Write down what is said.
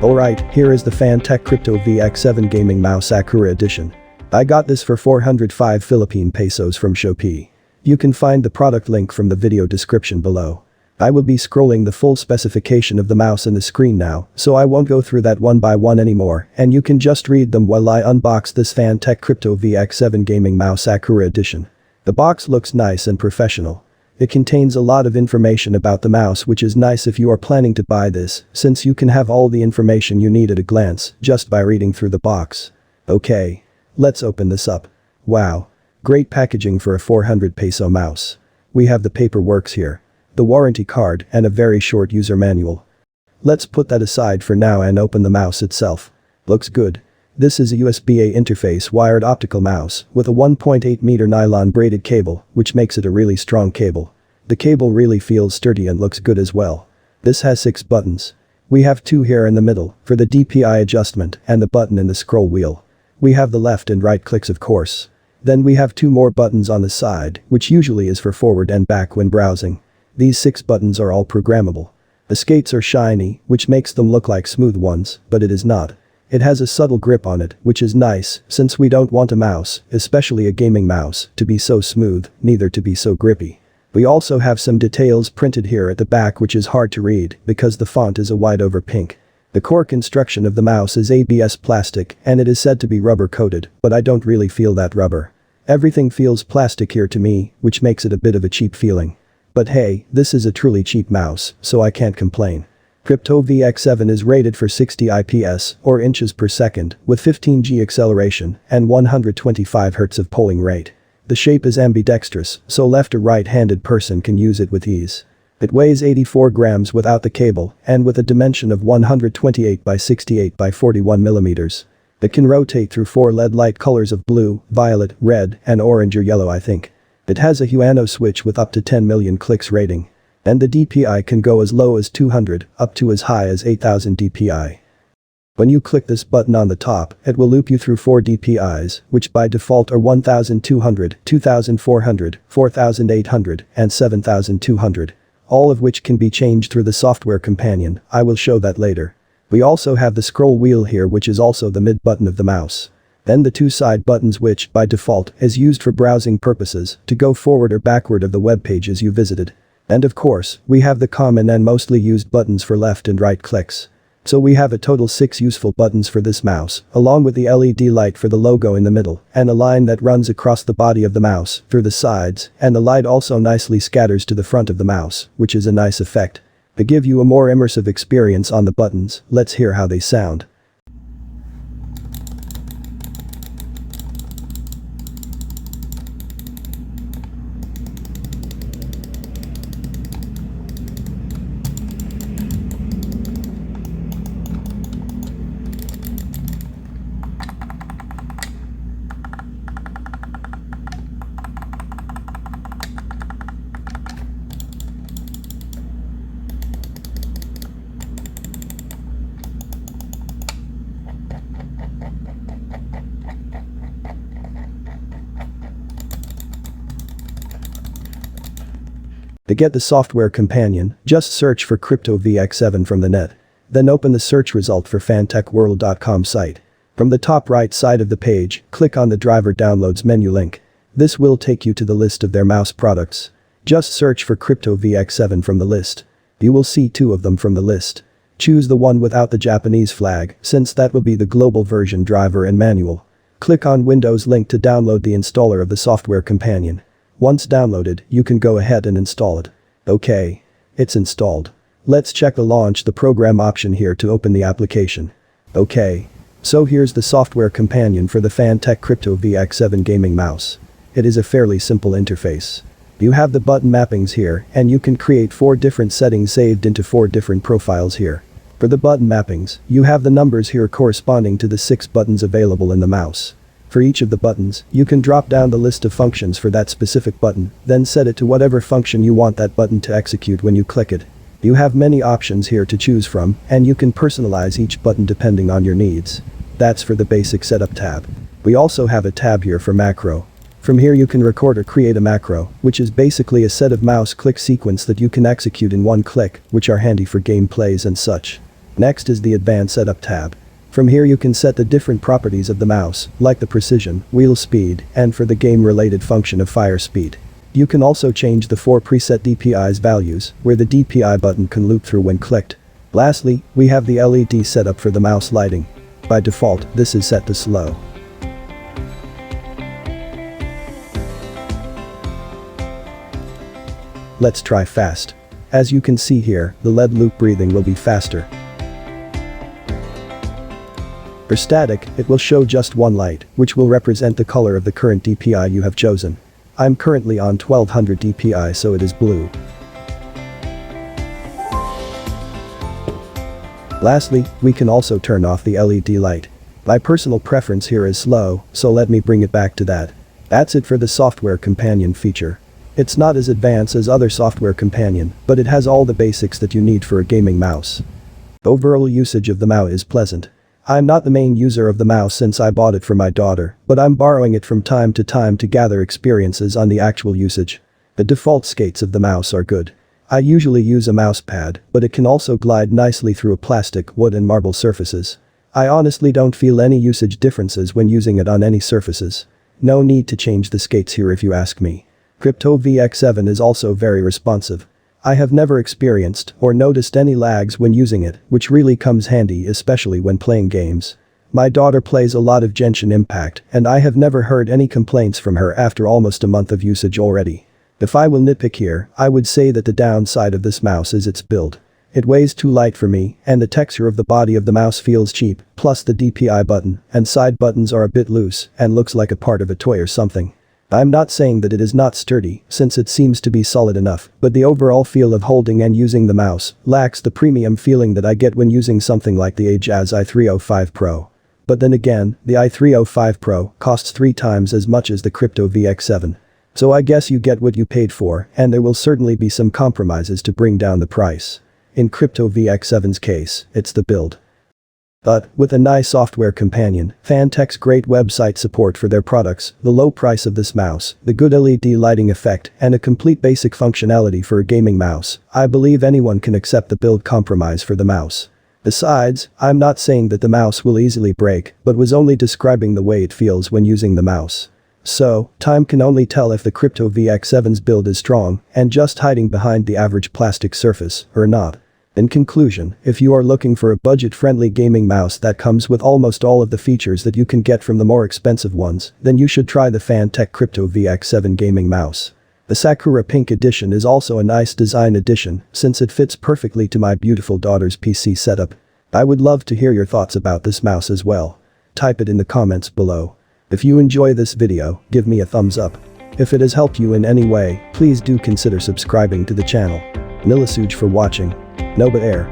Alright, here is the Fantech Crypto VX7 Gaming Mouse Sakura Edition. I got this for 405 Philippine pesos from Shopee. You can find the product link from the video description below. I will be scrolling the full specification of the mouse in the screen now, so I won't go through that one by one anymore, and you can just read them while I unbox this Fantech Crypto VX7 Gaming Mouse Sakura Edition. The box looks nice and professional. It contains a lot of information about the mouse, which is nice if you are planning to buy this, since you can have all the information you need at a glance just by reading through the box. Okay. Let's open this up. Wow. Great packaging for a 400 peso mouse. We have the paperwork here, the warranty card, and a very short user manual. Let's put that aside for now and open the mouse itself. Looks good. This is a USB-A interface wired optical mouse with a 1.8 meter nylon braided cable, which makes it a really strong cable. The cable really feels sturdy and looks good as well. This has 6 buttons. We have 2 here in the middle for the DPI adjustment and the button in the scroll wheel. We have the left and right clicks, of course. Then we have 2 more buttons on the side, which usually is for forward and back when browsing. These 6 buttons are all programmable. The skates are shiny, which makes them look like smooth ones, but it is not. It has a subtle grip on it, which is nice, since we don't want a mouse, especially a gaming mouse, to be so smooth, neither to be so grippy. We also have some details printed here at the back, which is hard to read because the font is a white over pink. The core construction of the mouse is ABS plastic and it is said to be rubber coated, but I don't really feel that rubber. Everything feels plastic here to me, which makes it a bit of a cheap feeling. But hey, this is a truly cheap mouse, so I can't complain. Crypto VX7 is rated for 60 IPS or inches per second with 15G acceleration and 125 Hz of polling rate. The shape is ambidextrous, so left or right-handed person can use it with ease. It weighs 84 grams without the cable and with a dimension of 128 by 68 by 41 millimeters. It can rotate through 4 LED light colors of blue, violet, red, and orange or yellow, I think. It has a Huano switch with up to 10 million clicks rating. And the DPI can go as low as 200 up to as high as 8000 DPI. When you click this button on the top, it will loop you through 4 DPIs, which by default are 1200, 2400, 4800, and 7200. All of which can be changed through the software companion. I will show that later. We also have the scroll wheel here, which is also the mid button of the mouse. Then the 2 side buttons, which by default is used for browsing purposes to go forward or backward of the web pages you visited. And of course, we have the common and mostly used buttons for left and right clicks. So we have a total 6 useful buttons for this mouse, along with the LED light for the logo in the middle, and a line that runs across the body of the mouse, through the sides, and the light also nicely scatters to the front of the mouse, which is a nice effect. To give you a more immersive experience on the buttons, let's hear how they sound. To get the software companion, just search for Crypto VX7 from the net. Then open the search result for fantechworld.com site. From the top right side of the page, click on the driver downloads menu link. This will take you to the list of their mouse products. Just search for Crypto VX7 from the list. You will see 2 of them from the list. Choose the one without the Japanese flag, since that will be the global version driver and manual. Click on Windows link to download the installer of the software companion. Once downloaded, you can go ahead and install it. Okay. It's installed. Let's check the program option here to open the application. Okay. So here's the software companion for the Fantech Crypto VX7 gaming mouse. It is a fairly simple interface. You have the button mappings here, and you can create 4 different settings saved into 4 different profiles here. For the button mappings, you have the numbers here corresponding to the 6 buttons available in the mouse. For each of the buttons, you can drop down the list of functions for that specific button, then set it to whatever function you want that button to execute when you click it. You have many options here to choose from, and you can personalize each button depending on your needs. That's for the basic setup tab. We also have a tab here for macro. From here you can record or create a macro, which is basically a set of mouse click sequence that you can execute in one click, which are handy for gameplays and such. Next is the Advanced Setup tab. From here you can set the different properties of the mouse, like the precision, wheel speed, and for the game-related function of fire speed. You can also change the 4 preset DPI's values, where the DPI button can loop through when clicked. Lastly, we have the LED setup for the mouse lighting. By default, this is set to slow. Let's try fast. As you can see here, the LED loop breathing will be faster. For static, it will show just one light, which will represent the color of the current DPI you have chosen. I'm currently on 1200 DPI, so it is blue. Lastly, we can also turn off the LED light. My personal preference here is slow, so let me bring it back to that. That's it for the software companion feature. It's not as advanced as other software companion, but it has all the basics that you need for a gaming mouse. Overall usage of the mouse is pleasant. I'm not the main user of the mouse since I bought it for my daughter, but I'm borrowing it from time to time to gather experiences on the actual usage. The default skates of the mouse are good. I usually use a mouse pad, but it can also glide nicely through plastic, wood and marble surfaces. I honestly don't feel any usage differences when using it on any surfaces. No need to change the skates here if you ask me. Crypto VX7 is also very responsive. I have never experienced or noticed any lags when using it, which really comes handy especially when playing games. My daughter plays a lot of Genshin Impact, and I have never heard any complaints from her after almost a month of usage already. If I will nitpick here, I would say that the downside of this mouse is its build. It weighs too light for me, and the texture of the body of the mouse feels cheap, plus the DPI button and side buttons are a bit loose and looks like a part of a toy or something. I'm not saying that it is not sturdy, since it seems to be solid enough, but the overall feel of holding and using the mouse lacks the premium feeling that I get when using something like the Ajazz i305 Pro. But then again, the i305 Pro costs 3 times as much as the Crypto VX7. So I guess you get what you paid for, and there will certainly be some compromises to bring down the price. In Crypto VX7's case, it's the build. But, with a nice software companion, Fantech's great website support for their products, the low price of this mouse, the good LED lighting effect, and a complete basic functionality for a gaming mouse, I believe anyone can accept the build compromise for the mouse. Besides, I'm not saying that the mouse will easily break, but was only describing the way it feels when using the mouse. So, time can only tell if the Crypto VX7's build is strong and just hiding behind the average plastic surface, or not. In conclusion, if you are looking for a budget-friendly gaming mouse that comes with almost all of the features that you can get from the more expensive ones, then you should try the Fantech Crypto VX7 gaming mouse. The Sakura Pink edition is also a nice design addition, since it fits perfectly to my beautiful daughter's PC setup. I would love to hear your thoughts about this mouse as well. Type it in the comments below. If you enjoy this video, give me a thumbs up. If it has helped you in any way, please do consider subscribing to the channel. Millisuge for watching. Nova Air.